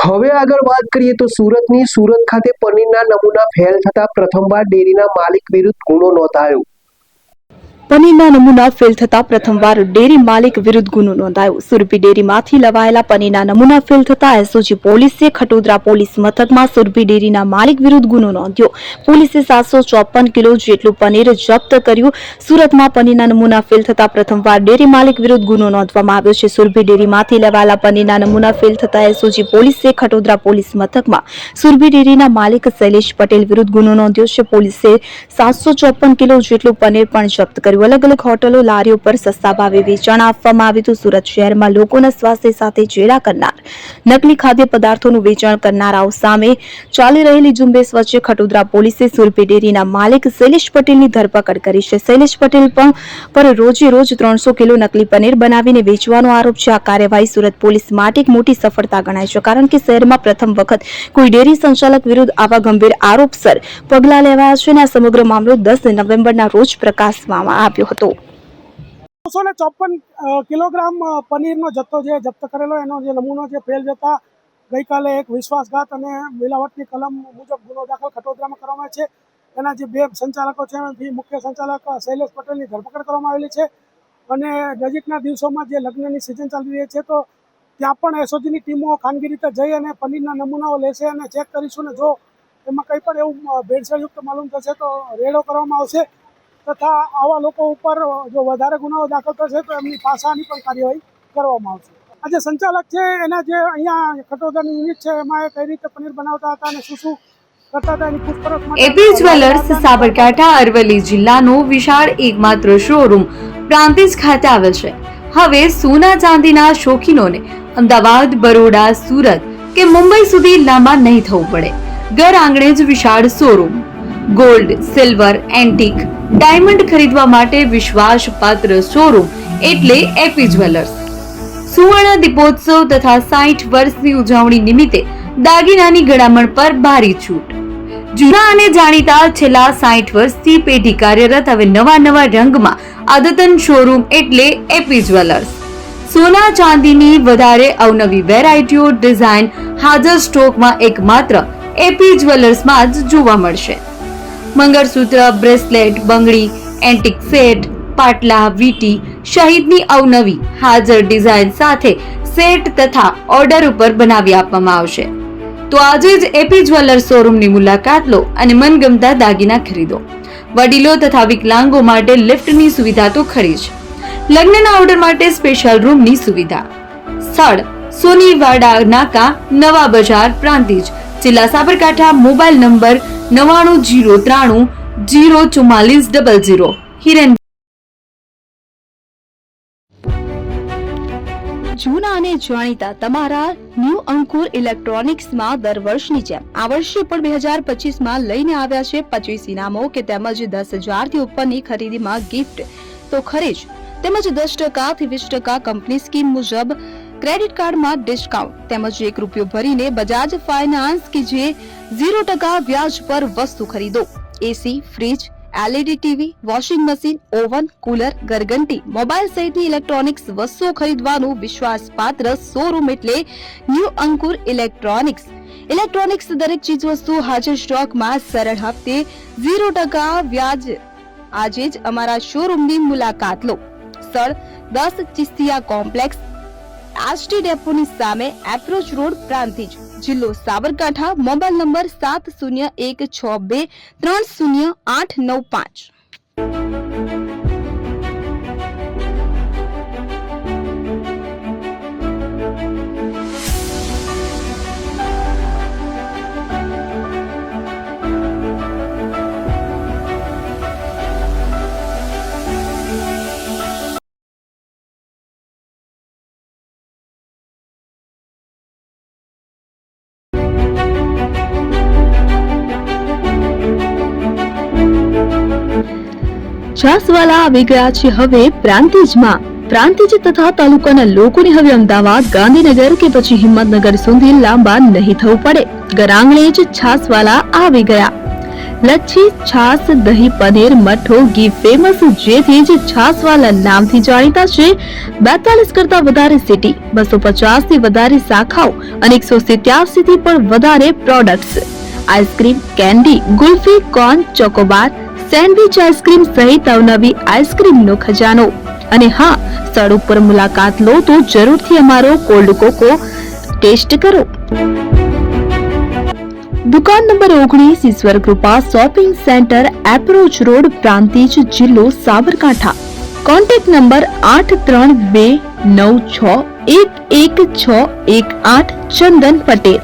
હવે આગળ વાત કરીએ તો સુરત ખાતે પનીરના નમૂના ફેલ થતા પ્રથમવાર ડેરીના માલિક વિરુદ્ધ ગુનો નોંધાયો। પનીરના નમૂના ફેલ થતા પ્રથમવાર ડેરી માલિક વિરુદ્ધ ગુનો નોંધાયો। સુરભી ડેરીમાંથી લવાયેલા પનીરના નમૂના ફેલ થતા એસઓજી પોલીસે ખટોદરા પોલીસ મથકમાં સુરભી ડેરીના માલિક વિરુદ્ધ ગુનો નોંધ્યો। પોલીસે 754 કિલો જેટલું પનીર જપ્ત કર્યું। સુરતમાં પનીરના નમૂના ફેલ થતા પ્રથમવાર ડેરી માલિક વિરુદ્ધ ગુનો નોંધવામાં આવ્યો છે। સુરભી ડેરીમાંથી લવાયેલા પનીરના નમૂના ફેલ થતા એસઓજી પોલીસે ખટોદરા પોલીસ મથકમાં સુરભી ડેરીના માલિક શૈલેષ પટેલ વિરુદ્ધ ગુનો નોંધ્યો છે। પોલીસે 754 કિલો જેટલું પનીર પણ જપ્ત કર્યું। अलग अलग होटलों लारीओ पर सस्ता भावे वेचाण आपवामां आव्युं हतुं। सूरत शहेरमां लोकोना स्वास्थ्य साथे चेड़ा करनार नकली खाद्य पदार्थोनुं वेचाण करनाराओ सामे चाली रहेली झुंबेश वच्चे खटोदरा पोलीसे सुरभी डेरीना मालिक शैलेष पटेलनी धरपकड़ करी छे। शैलेष पटेल पर रोजे रोज 300 किलो नकली पनीर बनावीने वेचવાનો आरोप છે। આ કાર્યવાહી સુરત પોલીસ માટે એક મોટી સફળતા ગણાય છે, કારણ કે શહેરમાં પ્રથમ વખત કોઈ ડેરી સંચાલક વિરુદ્ધ આવા ગંભીર આરોપસર પગલાં લેવાયા છે અને આ સમગ્ર મામલો 10 નવેમ્બરના રોજ પ્રકાશમાં આવ્યો હતો। 254 કિલોગ્રામ પનીરનો જથ્થો જે જપ્ત કરેલો એનો જે નમૂનો જે ફેલ જતા ગઈકાલે એક વિશ્વાસઘાત અને મિલાવટની કલમ મુજબ ગુનો દાખલ ખટોદરામાં કરવામાં છે। એના જે બે સંચાલકો છે એમાંથી મુખ્ય સંચાલક શૈલેષ પટેલની ધરપકડ કરવામાં આવેલી છે અને નજીકના દિવસોમાં જે લગ્નની સિઝન ચાલી રહી છે તો ત્યાં પણ એસઓજીની ટીમો ખાનગી રીતે જઈ અને પનીરના નમૂનાઓ લેશે અને ચેક કરીશું ને જો એમાં કંઈ પણ એવું ભેળસેળયુક્ત માલુમ થશે તો રેડો કરવામાં આવશે તથા આવા લોકો ઉપર જો વધારે ગુનાઓ દાખલ થશે તો એમની પાસાની પણ કાર્યવાહી કરવામાં આવશે। આ જે સંચાલક છે એના જે અહીંયા ખટોદરાની યુનિટ છે એમાં એ કઈ રીતે પનીર બનાવતા હતા અને શું કરતા હતા એની પૂછપરછ માટે એપી જ્વેલર્સ સાબરકાંઠા અરવલ્લી જિલ્લાનો વિશાળ એકમાત્ર શોરૂમ પ્રાંતિજ ખાતે આવેલ છે। હવે સોના ચાંદીના શોખીનોને અમદાવાદ, બરોડા, સુરત કે મુંબઈ સુધી લાંબા નહીં થવું પડે। ઘર આંગણે જ વિશાળ showroom. Gold, silver, antique, diamond ખરીદવા માટે વિશ્વાસપાત્ર શોરૂમ એટલે એપી જ્વેલર્સ। સુવર્ણ દીપોત્સવ તથા 60 વર્ષની ઉજવણી નિમિત્તે દાગીનાની ગળામણ પર ભારી છૂટ। જૂના અને જાણીતા છેલ્લા 60 વર્ષથી પેઢી કાર્યરત હવે નવા રંગમાં અદ્યતન શોરૂમ એટલે એપી જ્વેલર્સ। સોના ચાંદીની વધારે અવનવી વેરાયટીઓ, ડિઝાઇન હાજર સ્ટોકમાં એકમાત્ર એપી જ્વેલર્સમાં જ જોવા મળશે। મંગળસૂત્ર, બ્રેસલેટ, બંગડી, એન્ટિક સેટ, પાટલા, વીટી સહિતની અવનવી હાજર ડિઝાઇન સાથે સેટ તથા ઓર્ડર ઉપર બનાવી આપવામાં આવશે। તો આજે જ એપી જ્વેલર્સ શોરૂમની મુલાકાત લો અને મનગમતા દાગીના ખરીદો। વડીલો તથા વિકલાંગો માટે લિફ્ટની સુવિધા તો ખરી જ, લગ્નના ઓર્ડર માટે સ્પેશિયલ રૂમની સુવિધા। સ્થળ સોનીવાડા નાકા, નવા બજાર, પ્રાંતિજ, જિલ્લા સાબરકાંઠા। Mobile number 9903 04400। હિરેન। જૂના અને જાણીતા તમારા ન્યૂ અંકુર ઇલેક્ટ્રોનિક્સમાં દર વર્ષની જેમ આ વર્ષે પણ 2025માં લઈને આવ્યા છે 25 ઇનામો કે તેમજ 10,000 થી ઉપરની ખરીદીમાં ગિફ્ટ તો ખરી જ, તેમજ 10% થી 20% કંપની સ્કીમ મુજબ ક્રેડિટ કાર્ડમાં ડિસ્કાઉન્ટ તેમજ ₹1 ભરીને બજાજ ફાઇનાન્સ કે જે 0% વ્યાજ પર વસ્તુ ખરીદો। AC, fridge, LED TV, washing machine, oven, cooler, ગરગંટી, મોબાઈલ સહિતની ઇલેક્ટ્રોનિક્સ વસ્તુઓ ખરીદવાનું વિશ્વાસપાત્ર શોરૂમ એટલે ન્યૂ અંકુર ઇલેક્ટ્રોનિક્સ। ઇલેક્ટ્રોનિક્સ દરેક ચીજ વસ્તુ હાજર સ્ટોકમાં સરળ હપ્તે 0% વ્યાજ। આજે જ અમારા શોરૂમની મુલાકાત લો। સ્થળ 10 ચિસ્તિયા કોમ્પ્લેક્સ, આરટી ડેપોની સામે, એપ્રોચ રોડ, પ્રાંતિજ, જિલ્લો સાબરકાંઠા। Mobile number 7016230895। છાસવાલા આવી ગયા છે હવે પ્રાંતિજમાં। પ્રાંતિજ તથા તાલુકાના લોકોને હવે અમદાવાદ, ગાંધીનગર કે પછી હિંમતનગર સુધી લાંબા નહીં થવું પડે। ઘર આંગણે જ છાસવાલા આવી ગયા। લચ્છી, છાસ, દહીં, પનીર, મઠો, ઘી ફેમસ જેથી જ છાસવાલા નામથી જાણીતા છે. 42 કરતા વધારે સિટી, 250 થી વધારે શાખાઓ અને 187 થી પણ વધારે products. Ice cream, candy, kulfi, corn, Chocobar, sandwich ice cream સહિત અવનવી આઈસ્ક્રીમનો ખજાનો. અને હા, સ્થળ ઉપર મુલાકાત લો તો જરૂરથી અમારો કોલ્ડ કોકો ટેસ્ટ કરો. દુકાન number 19, Ishwar Krupa shopping centre, approach road, Prantij, જિલ્લો સાબરકાંઠા. Contact number 8329611618. ચંદન પટેલ.